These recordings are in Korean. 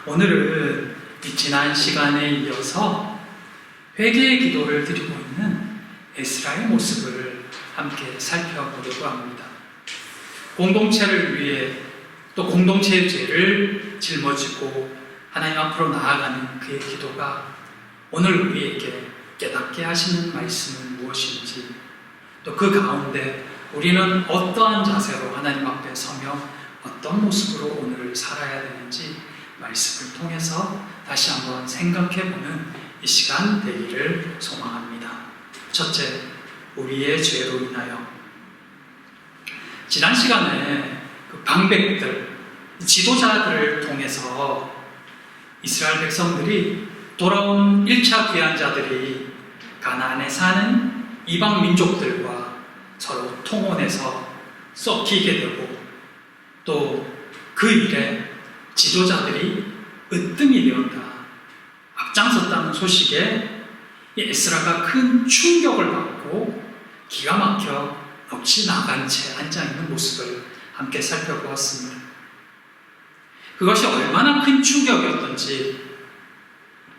오늘은 지난 시간에 이어서 회개의 기도를 드리고 있는 에스라의 모습을 함께 살펴보려고 합니다. 공동체를 위해 또 공동체의 죄를 짊어지고 하나님 앞으로 나아가는 그의 기도가 오늘 우리에게 깨닫게 하시는 말씀은 무엇인지, 또 그 가운데 우리는 어떠한 자세로 하나님 앞에 서며 어떤 모습으로 오늘을 살아야 되는지 말씀을 통해서 다시 한번 생각해보는 이 시간 되기를 소망합니다. 첫째, 우리의 죄로 인하여. 지난 시간에 그 방백들, 지도자들을 통해서 이스라엘 백성들이 돌아온 1차 귀환자들이 가나안에 사는 이방 민족들과 서로 통혼해서 섞이게 되고, 또 그 일에 지도자들이 으뜸이 되었다, 앞장섰다는 소식에 에스라가 큰 충격을 받고 기가 막혀 넋이 나간 채 앉아있는 모습을 함께 살펴보았습니다. 그것이 얼마나 큰 충격이었던지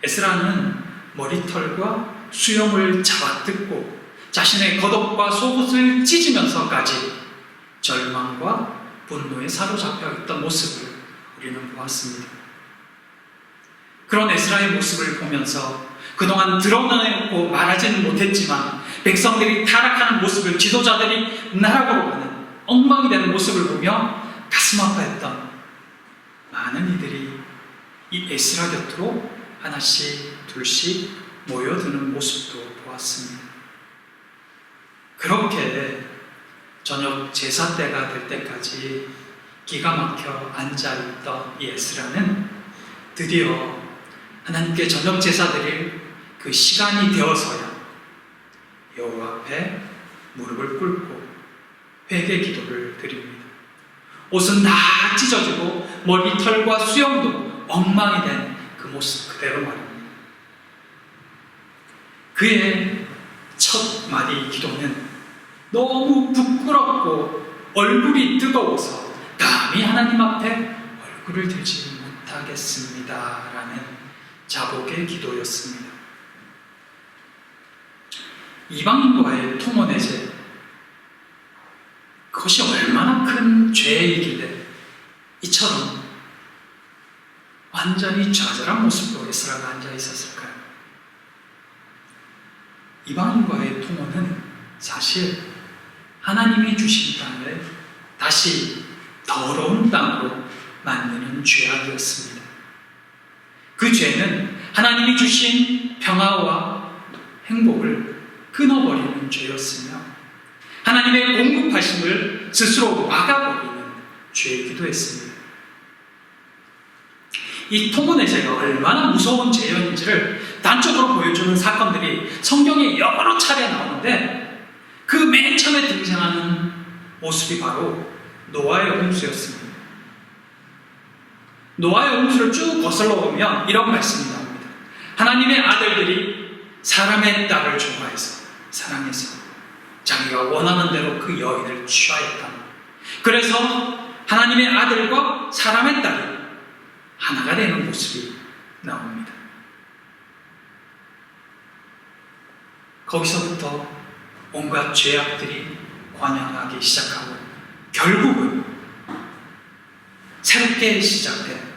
에스라는 머리털과 수염을 잡아뜯고 자신의 겉옷과 속옷을 찢으면서까지 절망과 분노에 사로잡혀 있던 모습을 우리는 보았습니다. 그런 에스라의 모습을 보면서 그동안 드러내고 말하지는 못했지만 백성들이 타락하는 모습을, 지도자들이 나락으로 가는 엉망이 되는 모습을 보며 가슴 아파했던 많은 이들이 이 에스라 곁으로 하나씩 둘씩 모여드는 모습도 보았습니다. 그렇게 저녁 제사 때가 될 때까지 기가 막혀 앉아있던 이 에스라는 드디어 하나님께 저녁 제사 드릴 그 시간이 되어서야 여호와 앞에 무릎을 꿇고 회개 기도를 드립니다. 옷은 다 찢어지고 머리털과 수염도 엉망이 된 그 모습 그대로 말입니다. 그의 첫 마디 기도는 너무 부끄럽고 얼굴이 뜨거워서 감히 하나님 앞에 얼굴을 들지 못하겠습니다 라는 자복의 기도였습니다. 이방인과의 통혼의 죄, 그것이 얼마나 큰 죄이길래 이처럼 완전히 좌절한 모습으로 에스라가 앉아 있었을까요? 이방인과의 통혼은 사실 하나님이 주신 땅을 다시 더러운 땅으로 만드는 죄악이었습니다. 그 죄는 하나님이 주신 평화와 행복을 끊어버리는 죄였으며 하나님의 공급하심을 스스로 막아버리는 죄이기도 했습니다. 이 통혼의 죄가 얼마나 무서운 죄였는지를 단적으로 보여주는 사건들이 성경에 여러 차례 나오는데, 그 맨 처음에 등장하는 모습이 바로 노아의 홍수였습니다. 노아의 홍수를 쭉 거슬러 보면 이런 말씀이 나옵니다. 하나님의 아들들이 사람의 딸을 좋아해서, 사랑해서 자기가 원하는 대로 그 여인을 취하였다. 그래서 하나님의 아들과 사람의 딸이 하나가 되는 모습이 나옵니다. 거기서부터 온갖 죄악들이 관영하기 시작하고 결국은 새롭게 시작된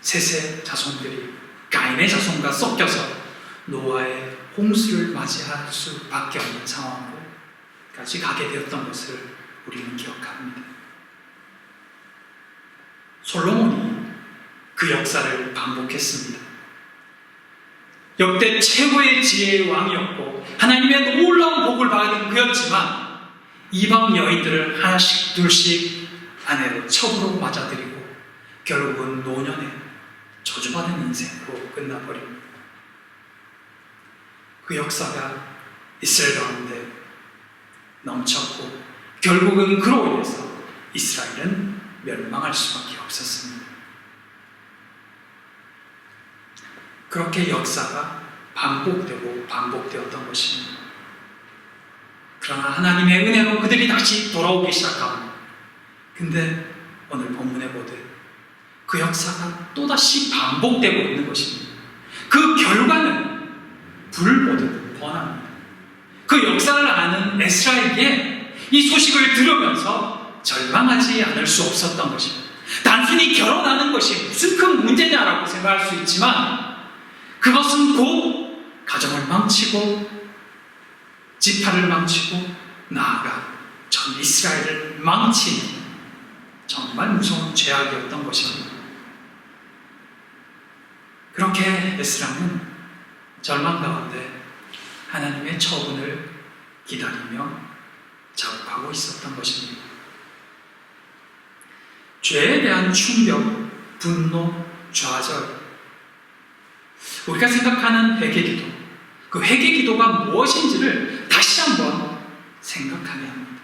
셋의 자손들이 가인의 자손과 섞여서 노아의 홍수를 맞이할 수밖에 없는 상황으로까지 가게 되었던 것을 우리는 기억합니다. 솔로몬이 그 역사를 반복했습니다. 역대 최고의 지혜의 왕이었고 하나님의 놀라운 복을 받은 그였지만 이방 여인들을 하나씩 둘씩 아내로 첩으로 맞아들이고 결국은 노년에 저주받은 인생으로 끝나버립니다. 그 역사가 이스라엘 가운데 넘쳤고 결국은 그로 인해서 이스라엘은 멸망할 수밖에 없었습니다. 그렇게 역사가 반복되고 반복되었던 것입니다. 그러나 하나님의 은혜로 그들이 다시 돌아오기 시작합니다. 근데 오늘 본문에 보듯 그 역사가 또다시 반복되고 있는 것입니다. 그 결과는 불 보듯 뻔합니다. 그 역사를 아는 에스라에게 이 소식을 들으면서 절망하지 않을 수 없었던 것입니다. 단순히 결혼하는 것이 무슨 큰 문제냐라고 생각할 수 있지만 그것은 곧 가정을 망치고 지파를 망치고 나아가 전 이스라엘을 망치는 정말 무서운 죄악이었던 것입니다. 그렇게 에스라는 절망 가운데 하나님의 처분을 기다리며 작업하고 있었던 것입니다. 죄에 대한 충격, 분노, 좌절, 우리가 생각하는 회개기도, 그 회개기도가 무엇인지를 다시 한번 생각하게 합니다.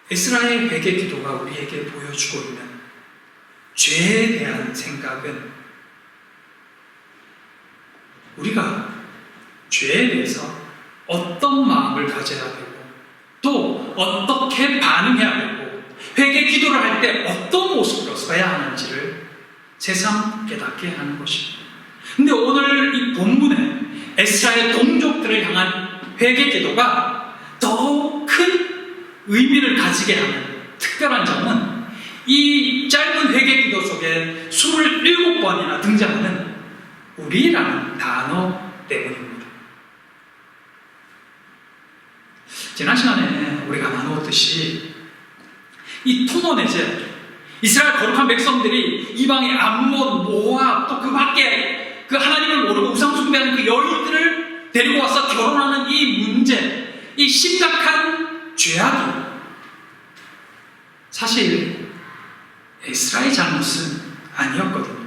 에스라의 회개기도가 우리에게 보여주고 있는 죄에 대한 생각은 우리가 죄에 대해서 어떤 마음을 가져야 되고 또 어떻게 반응해야 되고 회개 기도를 할 때 어떤 모습으로 서야 하는지를 새삼 깨닫게 하는 것입니다. 근데 오늘 이 본문에 에스라의 동족들을 향한 회개 기도가 더욱 큰 의미를 가지게 하는 특별한 점은 이 짧은 회개 기도 속에 27번이나 등장하는 우리라는 단어 때문입니다. 지난 시간에 우리가 나누었듯이 이 토너네제, 이스라엘 거룩한 백성들이 이방의 암몬, 모압, 또 그 밖에 그 하나님을 모르고 우상 숭배하는 그 여인들을 데리고 와서 결혼하는 이 문제, 이 심각한 죄악이 사실 에스라의 잘못은 아니었거든요.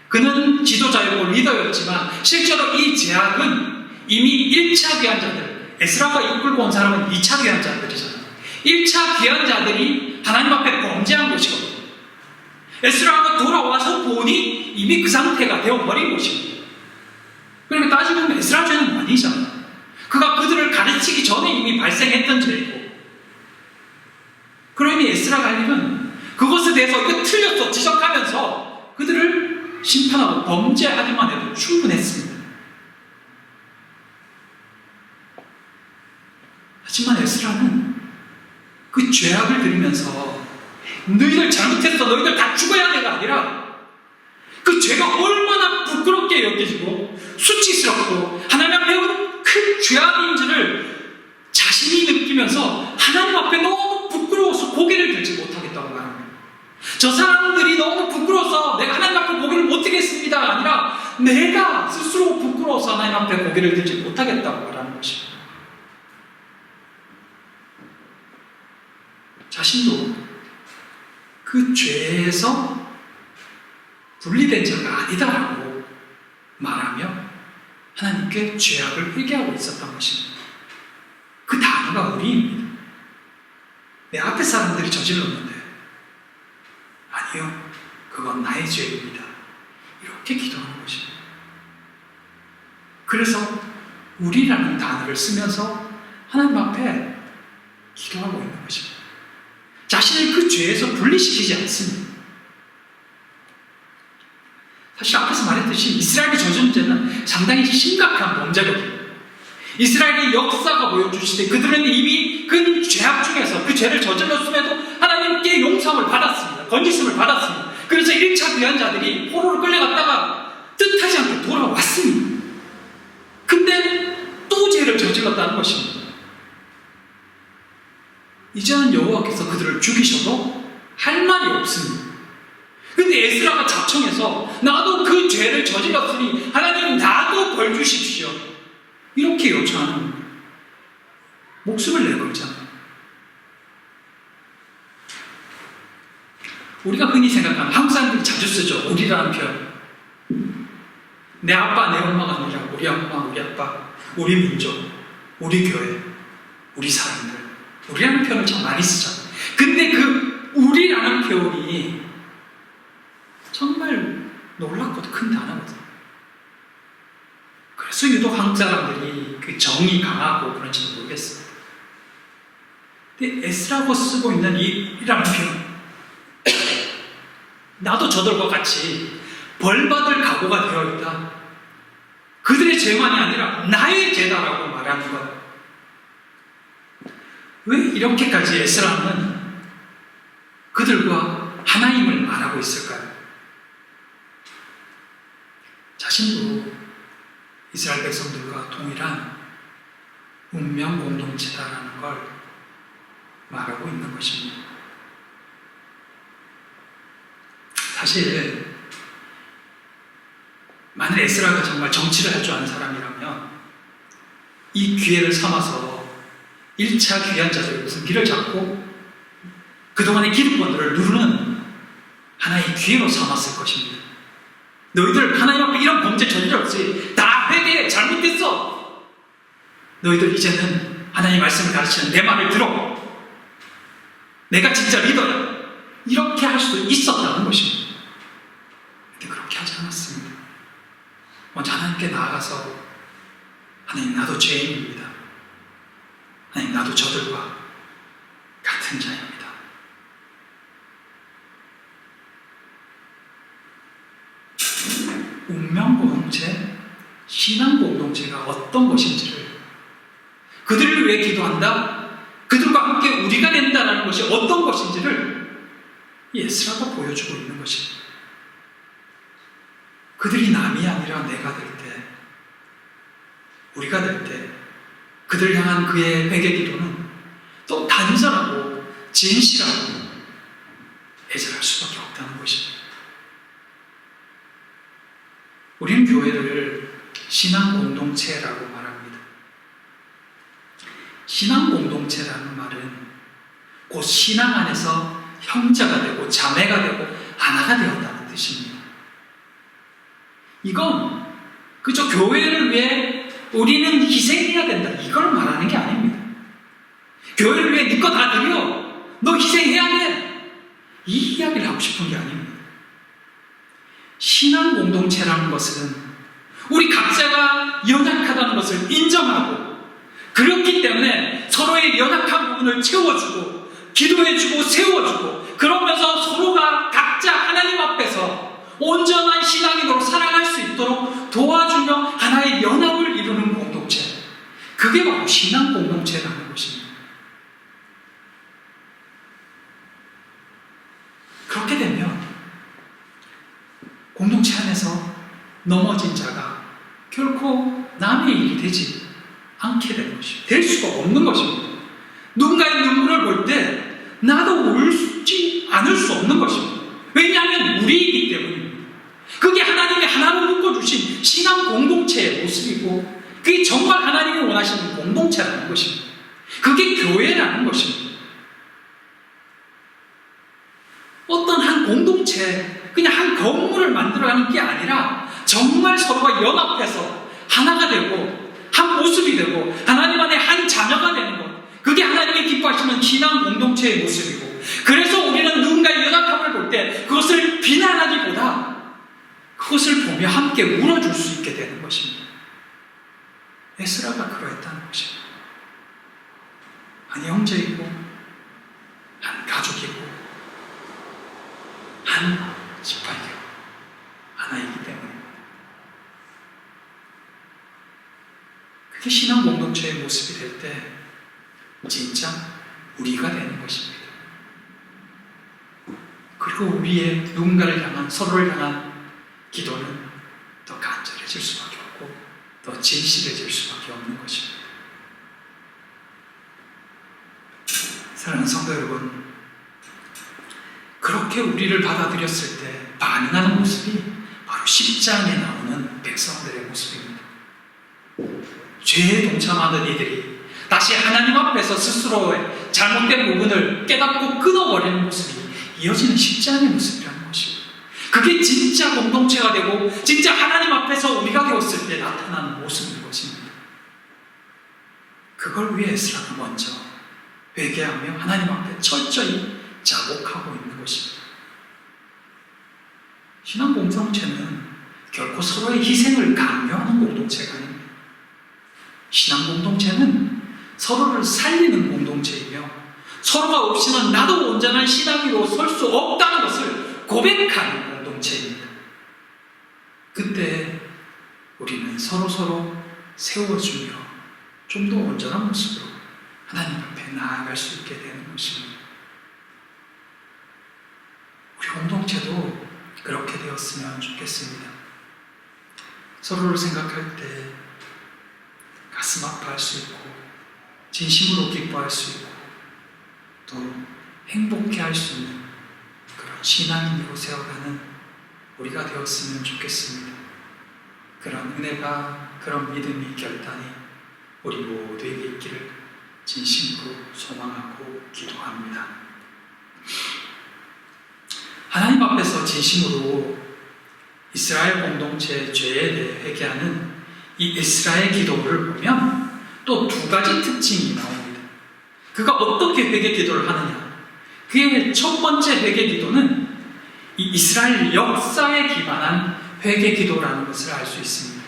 그는 지도자였고 리더였지만 실제로 이 죄악은 이미 1차 귀환자들, 에스라가 이끌고 온 사람은 2차 귀환자들이잖아요. 1차 귀환자들이 하나님 앞에 범죄한 것이거든요. 에스라가 돌아와서 보니 이미 그 상태가 되어버린 것입니다. 그러니까 따지고 보면 에스라 죄는 아니잖아요. 그가 그들을 가르치기 전에 이미 발생했던 죄이고, 그러니 에스라가 할 일은 그것에 대해서 이거 틀렸어 지적하면서 그들을 심판하고 범죄하기만 해도 충분했습니다. 하지만 에스라는 그 죄악을 들으면서 너희들 잘못했어, 너희들 다 죽어야 돼가 아니라 그 죄가 얼마나 부끄럽게 여겨지고 수치스럽고 하나님 앞에 큰 죄악인지를 자신이 느끼면서 하나님 앞에 너무 부끄러워서 고개를 들지 못하겠다고 말합니다. 저 사람들이 너무 부끄러워서 내가 하나님 앞에 고개를 못 들겠습니다가 아니라 내가 스스로 부끄러워서 하나님 앞에 고개를 들지 못하겠다고 말하는 것입니다. 자신도 그 죄에서 분리된 자가 아니다라고 말하며 하나님께 죄악을 회개하고 있었던 것입니다. 그 단어가 우리입니다. 내 앞에 사람들이 저질렀는데 아니요, 그건 나의 죄입니다. 이렇게 기도하는 것입니다. 그래서 우리라는 단어를 쓰면서 하나님 앞에 기도하고 있는 것입니다. 자신을 그 죄에서 분리시키지 않습니다. 사실 앞에서 말했듯이 이스라엘이 저지른 죄는 상당히 심각한 범죄거든요. 이스라엘의 역사가 보여주시되 그들은 이미 그 죄악 중에서 그 죄를 저질렀음에도 하나님께 용서를 받았습니다. 건지심을 받았습니다. 그래서 1차 귀환자들이 포로로 끌려갔다가 뜻하지 않게 돌아왔습니다. 근데 또 죄를 저질렀다는 것입니다. 이제는 여호와께서 그들을 죽이셔도 할 말이 없습니다. 근데 에스라가 자청해서 나도 그 죄를 저질렀으니 하나님 나도 벌 주십시오, 이렇게 요청하는 겁니다. 목숨을 내걸잖아요. 우리가 흔히 생각하는, 한국 사람들이 자주 쓰죠, 우리라는 표현. 내 아빠 내 엄마가 아니라 우리 엄마 우리 아빠, 우리 민족, 우리 교회, 우리 사람들, 우리라는 표현을 참 많이 쓰잖아요. 근데 그 우리라는 표현이 정말 놀랍고도 큰 단어거든요. 그래서 유독 한국 사람들이 그 정이 강하고 그런지는 모르겠어요. 근데 에스라고 쓰고 있는 이라는 표현, 나도 저들과 같이 벌받을 각오가 되어 있다. 그들의 죄만이 아니라 나의 죄다라고 말하는 것. 왜 이렇게까지 에스라는 그들과 하나님을 말하고 있을까요? 자신도 이스라엘 백성들과 동일한 운명 공동체다라는 걸 말하고 있는 것입니다. 사실 만일 에스라가 정말 정치를 할 줄 아는 사람이라면 이 기회를 삼아서 1차 귀한 자들의 무슨 길을 잡고 그동안의 기득권들을 누르는 하나의 기회로 삼았을 것입니다. 너희들 하나님 앞에 이런 범죄 저질 없이 다 회개해. 잘못됐어. 너희들 이제는 하나님 말씀을 가르치는 내 말을 들어. 내가 진짜 리더야. 이렇게 할 수도 있었다는 것입니다. 근데 그렇게 하지 않았습니다. 먼저 하나님께 나아가서 하나님 나도 죄인입니다. 하나님 나도 저들과 같은 자입니다. 운명 공동체, 신앙 공동체가 어떤 것인지를 그들을 위해 기도한다, 그들과 함께 우리가 된다는 것이 어떤 것인지를 에스라가 보여주고 있는 것입니다. 그들이 남이 아니라 내가 될 때, 우리가 될 때, 그들을 향한 그의 회개 기도는 또 단절하고 진실하고 애절할 수밖에 없다는 것입니다. 우리는 교회를 신앙 공동체라고 말합니다. 신앙 공동체라는 말은 곧 신앙 안에서 형제가 되고 자매가 되고 하나가 되었다는 뜻입니다. 이건 그저 교회를 위해 우리는 희생해야 된다 이걸 말하는 게 아닙니다. 교회를 위해 네 거 다 드려, 너 희생해야 돼, 이 이야기를 하고 싶은 게 아닙니다. 신앙 공동체라는 것은 우리 각자가 연약하다는 것을 인정하고 그렇기 때문에 서로의 연약한 부분을 채워주고 기도해주고 세워주고 그러면서 서로가 각자 하나님 앞에서 온전한 신앙인으로 살아갈 수 있도록 도와주며 하나의 연합을 이루는 공동체, 그게 바로 신앙 공동체라는 것입니다. 그렇게 되면 공동체 안에서 넘어진 자가 결코 남의 일이 되지 않게 되는 것입니다. 될 수가 없는 것입니다. 누군가의 눈물을 볼 때 나도 울지 않을 수 없는 것입니다. 왜냐하면 우리이기 때문입니다. 그게 하나님이 하나로 묶어주신 신앙 공동체의 모습이고 그게 정말 하나님이 원하시는 공동체라는 것입니다. 그게 교회라는 것입니다. 어떤 한 공동체, 그냥 한 건물을 만들어가는 게 아니라 정말 서로가 연합해서 하나가 되고 한 모습이 되고 하나님 안에 한 자녀가 되는 것, 그게 하나님이 기뻐하시는 신앙 공동체의 모습이고, 그래서 우리는 누군가의 연약함을 볼 때 그것을 비난하기보다 그것을 보며 함께 울어줄 수 있게 되는 것입니다. 에스라가 그러했다는 것입니다. 한 형제이고 한 가족이고 한 지파이고 하나이기 때문에 그게 신앙 공동체의 모습이 될 때 진짜 우리가 되는 것입니다. 그리고 우리의 누군가를 향한, 서로를 향한 기도는 더 간절해질 수밖에 없고 더 진실해질 수밖에 없는 것입니다. 사랑하는 성도 여러분, 그렇게 우리를 받아들였을 때 반응하는 모습이 바로 10장에 나오는 백성들의 모습입니다. 죄에 동참하는 이들이 다시 하나님 앞에서 스스로의 잘못된 부분을 깨닫고 끊어버리는 모습이 이어지는 10장의 모습이라는 것입니다. 그게 진짜 공동체가 되고 진짜 하나님 앞에서 우리가 되었을 때 나타나는 모습인 것입니다. 그걸 위해 에스라가 먼저 회개하며 하나님 앞에 철저히 자복하고 있는 것입니다. 신앙 공동체는 결코 서로의 희생을 강요하는 공동체가 아닙니다. 신앙 공동체는 서로를 살리는 공동체이며 서로가 없이는 나도 온전한 신앙인으로 설 수 없다는 것을 고백하는 서로서로 세워주며 좀 더 온전한 모습으로 하나님 앞에 나아갈 수 있게 되는 것입니다. 우리 공동체도 그렇게 되었으면 좋겠습니다. 서로를 생각할 때 가슴 아파할 수 있고 진심으로 기뻐할 수 있고 또 행복해할 수 있는 그런 신앙인으로 세워가는 우리가 되었으면 좋겠습니다. 그런 은혜가, 그런 믿음이, 결단이 우리 모두에게 있기를 진심으로 소망하고 기도합니다. 하나님 앞에서 진심으로 이스라엘 공동체의 죄에 대해 회개하는 이 에스라의 기도를 보면 또 두 가지 특징이 나옵니다. 그가 어떻게 회개 기도를 하느냐? 그의 첫 번째 회개 기도는 이 이스라엘 역사에 기반한 회개 기도라는 것을 알 수 있습니다.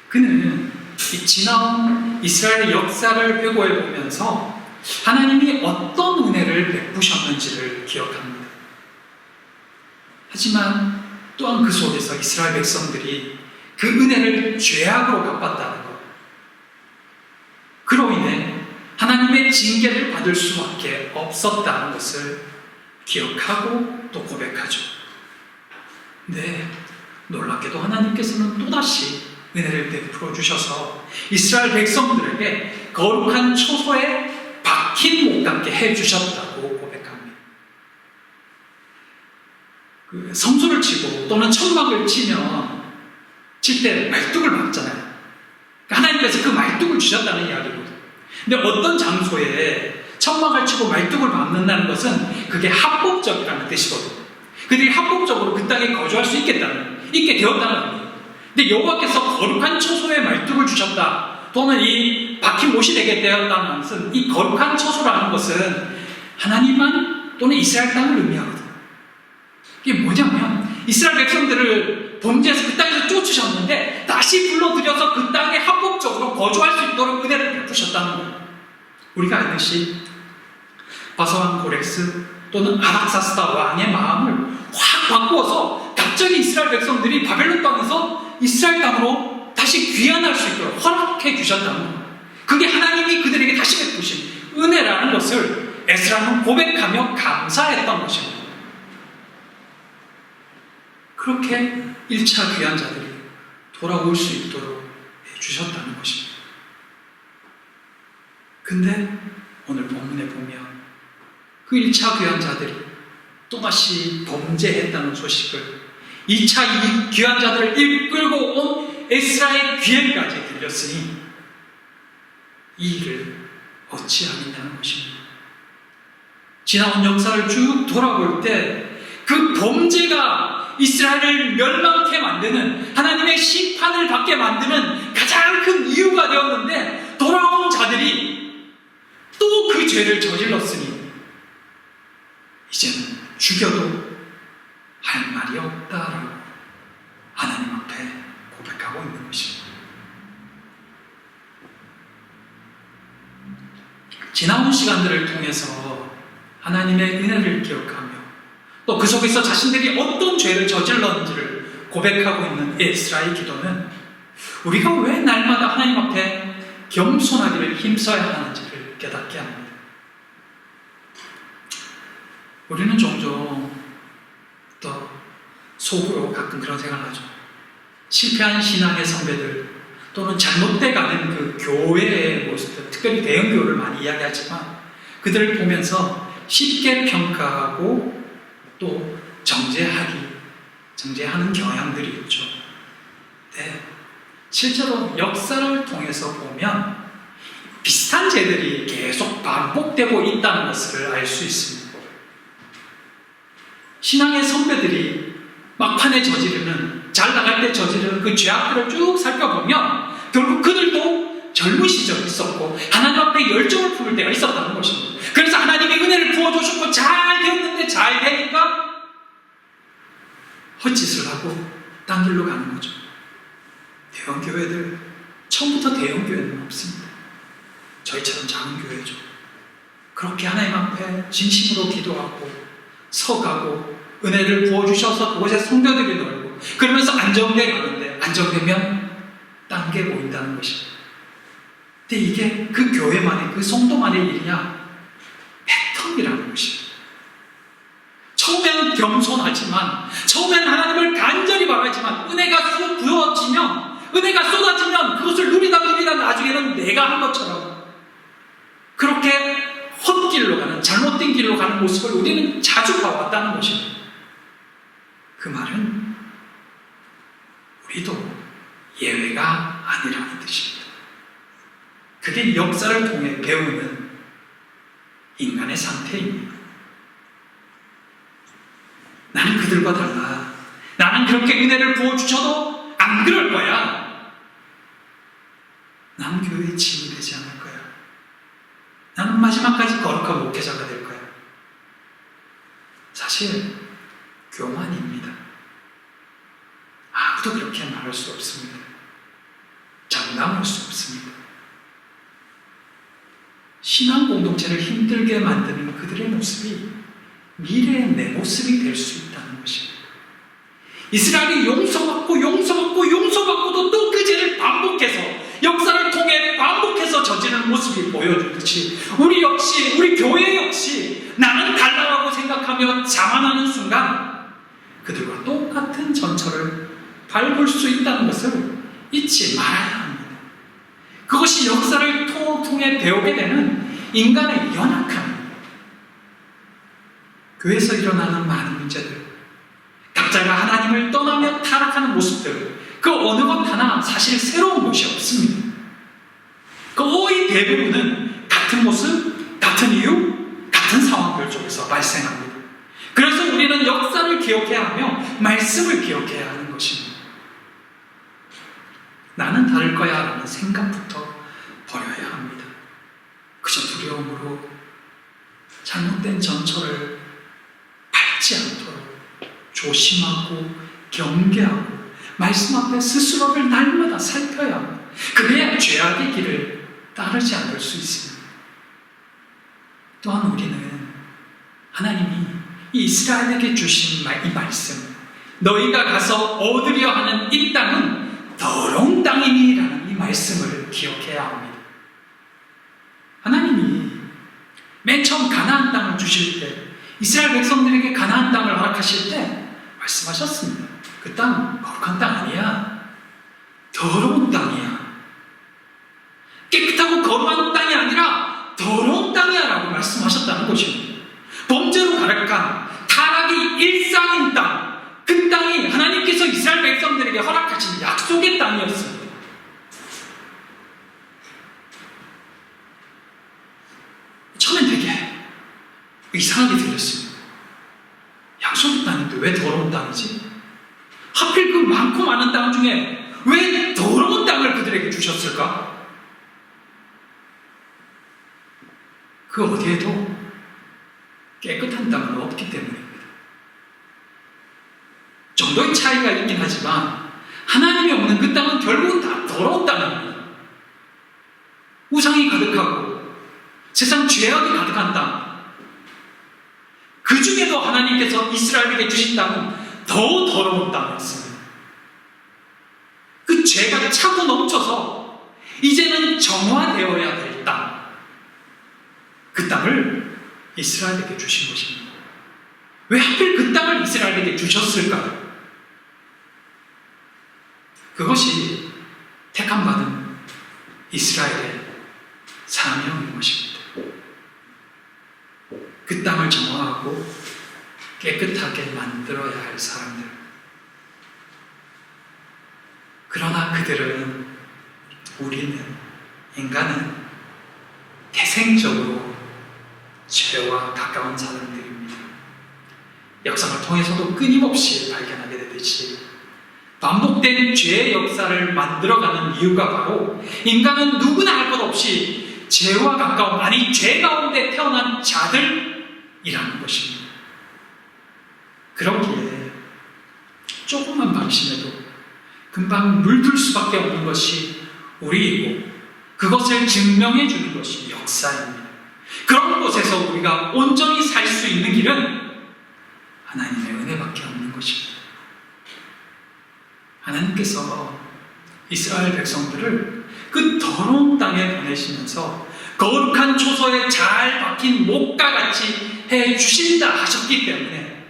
그는 이 지나온 이스라엘의 역사를 회고해 보면서 하나님이 어떤 은혜를 베푸셨는지를 기억합니다. 하지만 또한 그 속에서 이스라엘 백성들이 그 은혜를 죄악으로 갚았다는 것, 그로 인해 하나님의 징계를 받을 수밖에 없었다는 것을 기억하고 또 고백하죠. 네, 놀랍게도 하나님께서는 또다시 은혜를 베풀어 주셔서 이스라엘 백성들에게 거룩한 초소에 박힌 못 갖게 해주셨다고 고백합니다. 그 성소를 치고 또는 천막을 칠 때 말뚝을 박잖아요. 하나님께서 그 말뚝을 주셨다는 이야기거든요. 근데 어떤 장소에 천막을 치고 말뚝을 박는다는 것은 그게 합법적이라는 뜻이거든요. 그들이 합법적으로 그 땅에 거주할 수 있게 되었다는 겁니다. 근데 여호와께서 거룩한 초소에 말뚝을 주셨다, 또는 이 박힌 못이 되게 되었다는 것은, 이 거룩한 초소라는 것은 하나님만 또는 이스라엘 땅을 의미하거든요. 이게 뭐냐면 이스라엘 백성들을 범죄해서 그 땅에서 쫓으셨는데 다시 불러들여서 그 땅에 합법적으로 거주할 수 있도록 은혜를 베푸셨다는 거예요. 우리가 알듯이 바사왕 고렉스 또는 아락사스다 왕의 마음을 확 바꾸어서 갑자기 이스라엘 백성들이 바벨론 땅에서 이스라엘 땅으로 다시 귀환할 수 있도록 허락해 주셨다는 거예요. 그게 하나님이 그들에게 다시 베푸신 은혜라는 것을 에스라는 고백하며 감사했던 것입니다. 그렇게 1차 귀환자들이 돌아올 수 있도록 해주셨다는 것입니다. 근데 오늘 본문에 보면 그 1차 귀환자들이 또다시 범죄했다는 소식을 2차 귀환자들을 이끌고 온 에스라의 귀에까지 들렸으니 이 일을 어찌하겠다는 것입니다. 지나온 역사를 쭉 돌아볼 때 그 범죄가 이스라엘을 멸망케 만드는, 하나님의 심판을 받게 만드는 가장 큰 이유가 되었는데, 돌아온 자들이 또 그 죄를 저질렀으니 이제는 죽여도 할 말이 없다라고 하나님 앞에 고백하고 있는 것입니다. 지나온 시간들을 통해서 하나님의 은혜를 기억하며 또 그 속에서 자신들이 어떤 죄를 저질렀는지를 고백하고 있는 에스라의 기도는 우리가 왜 날마다 하나님 앞에 겸손하기를 힘써야 하는지를 깨닫게 합니다. 우리는 종종 또 속으로 가끔 그런 생각을 하죠. 실패한 신앙의 선배들 또는 잘못돼가는 그 교회의 모습들, 특별히 대형교회를 많이 이야기하지만 그들을 보면서 쉽게 평가하고 또 정죄하는 경향들이 있죠. 네, 실제로 역사를 통해서 보면 비슷한 죄들이 계속 반복되고 있다는 것을 알 수 있습니다. 신앙의 선배들이 막판에 저지르는, 잘 나갈 때 저지르는 그 죄악들을 쭉 살펴보면 결국 그들도 젊은 시절이 있었고 하나님 앞에 열정을 품을 때가 있었다는 것입니다. 그래서 하나님이 은혜를 부어주셨고 잘 되었는데 잘 되니까 헛짓을 하고 딴 길로 가는 거죠. 대형교회들, 처음부터 대형교회는 없습니다. 저희처럼 작은 교회죠. 그렇게 하나님 앞에 진심으로 기도하고 서가고 은혜를 부어주셔서 그곳에 성도들이 놀고 그러면서 안정돼 가는데, 안정되면 딴 게 보인다는 것입니다. 근데 이게 그 교회만의, 그 성도만의 일이냐? 패턴이라는 것입니다. 처음에는 겸손하지만, 처음에는 하나님을 간절히 바라지만, 은혜가 부어지면, 은혜가 쏟아지면 그것을 누리다 나중에는 내가 한 것처럼 그렇게 헛길로 가는, 잘못된 길로 가는 모습을 우리는 자주 봐왔다는 것입니다. 그 말은 우리도 예외가 아니라는 뜻입니다. 그게 역사를 통해 배우는 인간의 상태입니다. 나는 그들과 달라. 나는 그렇게 은혜를 부어주셔도 안 그럴 거야. 나는 교회의 짐이 되지 않을 거야. 나는 마지막까지 거룩한 목회자가 될 거야. 사실 교만입니다. 아무도 그렇게 말할 수 없습니다. 장담할 수 없습니다. 신앙 공동체를 힘들게 만드는 그들의 모습이 미래의 내 모습이 될 수 있다는 것입니다. 이스라엘이 용서받고도 또 그 죄를 반복해서 역사를 통해 반복해서 저지르는 모습이 보여주듯이 우리 교회 역시 나는 달라고 생각하며 자만하는 순간 그들과 똑같은 전철을 밟을 수 있다는 것을 잊지 말아야 합니다. 그것이 역사를 통해 배우게 되는 인간의 연약함입니다. 교회에서 일어나는 많은 문제들, 각자가 하나님을 떠나며 타락하는 모습들, 그 어느 것 하나 사실 새로운 것이 없습니다. 거의 대부분은 같은 모습, 같은 이유, 같은 상황들 속에서 발생합니다. 그래서 우리는 역사를 기억해야 하며 말씀을 기억해야 하는 것입니다. 나는 다를 거야 라는 생각부터 버려야 합니다. 그저 두려움으로 잘못된 전철을 밟지 않도록 조심하고 경계하고 말씀 앞에 스스로를 날마다 살펴야 합니다. 그래야 죄악의 길을 따르지 않을 수 있습니다. 또한 우리는 하나님이 이스라엘에게 주신 이 말씀, 너희가 가서 얻으려 하는 이 땅은 더러운 땅이니라는 이 말씀을 기억해야 합니다. 하나님이 맨 처음 가나안 땅을 주실 때, 이스라엘 백성들에게 가나안 땅을 허락하실 때 말씀하셨습니다. 그 땅 거룩한 땅 아니야. 더러운 땅이야. 깨끗하고 거룩한 땅이 아니라 더러운 땅이야 라고 말씀하셨다는 것입니다. 범죄로 가득한 타락이 일상인 땅, 그 땅이 하나님께서 이스라엘 백성들에게 허락하신 약속의 땅이었습니다. 처음엔 되게 이상하게 들렸습니다. 약속의 땅인데 왜 더러운 땅이지? 하필 그 많고 많은 땅 중에 왜 더러운 땅을 그들에게 주셨을까? 그 어디에도 깨끗한 땅은 없기 때문입니다. 정도의 차이가 있긴 하지만 하나님이 없는 그 땅은 결국은 다 더러운 땅입니다. 우상이 가득하고 세상 죄악이 가득한 땅, 그 중에도 하나님께서 이스라엘에게 주신 땅은 더 더러운 땅이었습니다. 그 죄가 차고 넘쳐서 이제는 정화되어야 될 땅, 그 땅을 이스라엘에게 주신 것입니다. 왜 하필 그 땅을 이스라엘에게 주셨을까요? 그것이 택함받은 이스라엘의 사명인 것입니다. 그 땅을 정화하고 깨끗하게 만들어야 할 사람들. 그러나 인간은 태생적으로 죄와 가까운 사람들입니다. 역사를 통해서도 끊임없이 발견하게 되듯이 반복된 죄의 역사를 만들어가는 이유가 바로 인간은 누구나 할 것 없이 죄와 가까운, 아니 죄 가운데 태어난 자들이라는 것입니다. 그렇기에 조금만 방심해도 금방 물들 수밖에 없는 것이 우리이고 그것을 증명해 주는 것이 역사입니다. 그런 곳에서 우리가 온전히 살 수 있는 길은 하나님의 은혜밖에 없는 것입니다. 하나님께서 이스라엘 백성들을 그 더러운 땅에 보내시면서 거룩한 초소에 잘 박힌 목과 같이 해주신다 하셨기 때문에,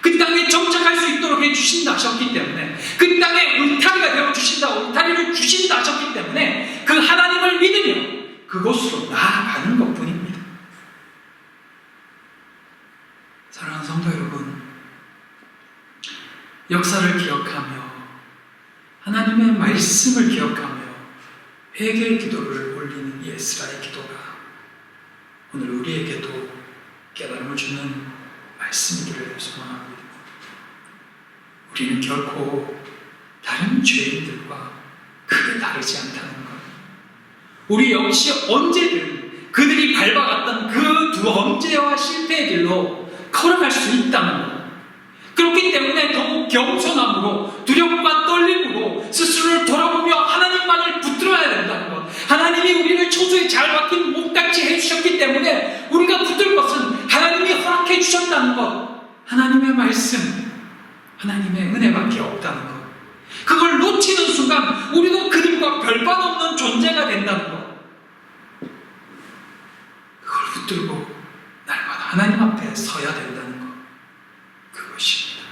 그 땅에 정착할 수 있도록 해주신다 하셨기 때문에, 그 땅에 울타리가 되어주신다, 울타리를 주신다 하셨기 때문에 그 하나님을 믿으며 그곳으로 나아가는 것뿐입니다. 사랑하는 성도 여러분, 역사를 기억하며 하나님의 말씀을 기억하며 회개의 기도를 올리는 예스라의 기도가 오늘 우리에게도 깨달음을 주는 말씀이기를 소망합니다. 우리는 결코 다른 죄인들과 크게 다르지 않다는 것, 우리 역시 언제든 그들이 밟아갔던 그 두 범죄와 실패의 길로 걸어갈 수 있다는 것, 그렇기 때문에 더욱 겸손함으로 두려움과 떨림으로 스스로를 돌아보며 하나님만을 붙들어야 된다는 것, 하나님이 우리를 초소에 잘 박힌 목같이 해주셨기 때문에 우리가 붙들 것은 하나님이 허락해 주셨다는 것, 하나님의 말씀, 하나님의 은혜밖에 없다는 것, 그걸 놓치는 순간 우리도 그들과 별반 없는 존재가 된다는 것, 그걸 붙들고 날마다 하나님 앞에 서야 된다는 것, 그것입니다.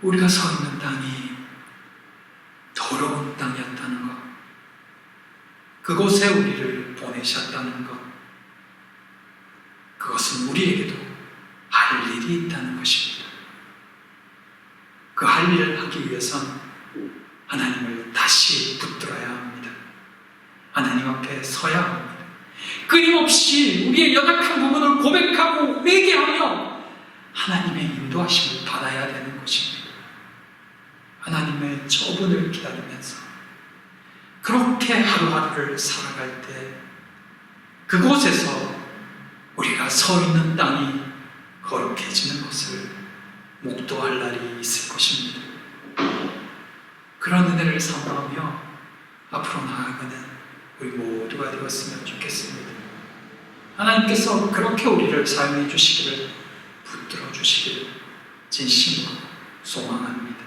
우리가 서 있는 땅이 더러운 땅이었다는 것, 그곳에 우리를 보내셨다는 것, 그것은 우리에게도 할 일이 있다는 것입니다. 그 할 일을 하기 위해선 하나님을 다시 붙들어야 합니다. 하나님 앞에 서야 합니다. 끊임없이 우리의 연약한 부분을 고백하고 회개하며 하나님의 인도하심을 받아야 되는 것입니다. 하나님의 처분을 기다리면서 그렇게 하루하루를 살아갈 때 그곳에서 우리가 서 있는 땅이 거룩해지는 것을 목도할 날이 있을 것입니다. 그런 은혜를 사모하며 앞으로 나아가는 우리 모두가 되었으면 좋겠습니다. 하나님께서 그렇게 우리를 사용해 주시기를, 붙들어 주시기를 진심으로 소망합니다.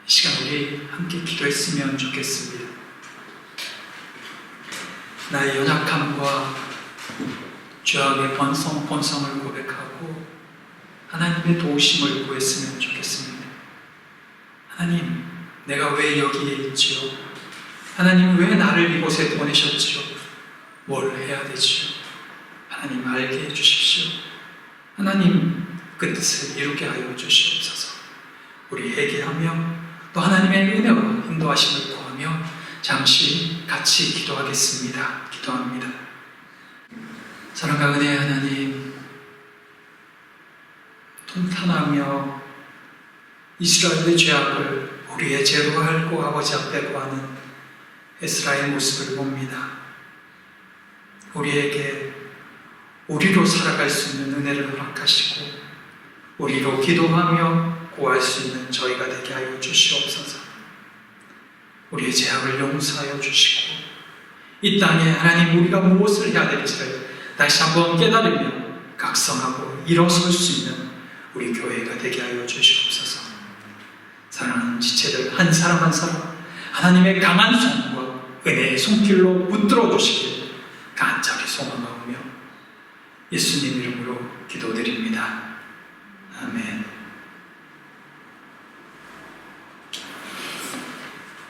이 시간 우리 함께 기도했으면 좋겠습니다. 나의 연약함과 죄악의 본성을 고백하고 하나님의 도우심을 구했으면 좋겠습니다. 하나님, 내가 왜 여기에 있지요? 하나님, 왜 나를 이곳에 보내셨지요? 뭘 해야 되지요? 하나님, 알게 해주십시오. 하나님, 그 뜻을 이루게 하여 주시옵소서. 우리 회개하며 또 하나님의 은혜와 인도하심을 구하며 잠시 같이 기도하겠습니다. 기도합니다. 사랑과 은혜의 하나님, 통탄하며 이스라엘의 죄악을 우리의 죄로 알고 아버지 앞에 구하는 에스라의 모습을 봅니다. 우리에게 우리로 살아갈 수 있는 은혜를 허락하시고 우리로 기도하며 구할 수 있는 저희가 되게 하여 주시옵소서. 우리의 죄악을 용서하여 주시고 이 땅에 하나님 우리가 무엇을 해야 될지를 다시 한번 깨달으며 각성하고 일어설 수 있는 우리 교회가 되게 하여 주시옵소서. 사랑하는 지체들 한 사람 한 사람 하나님의 강한 손과 은혜의 손길로 붙들어 주시길 간절히 소망하며 예수님 이름으로 기도드립니다.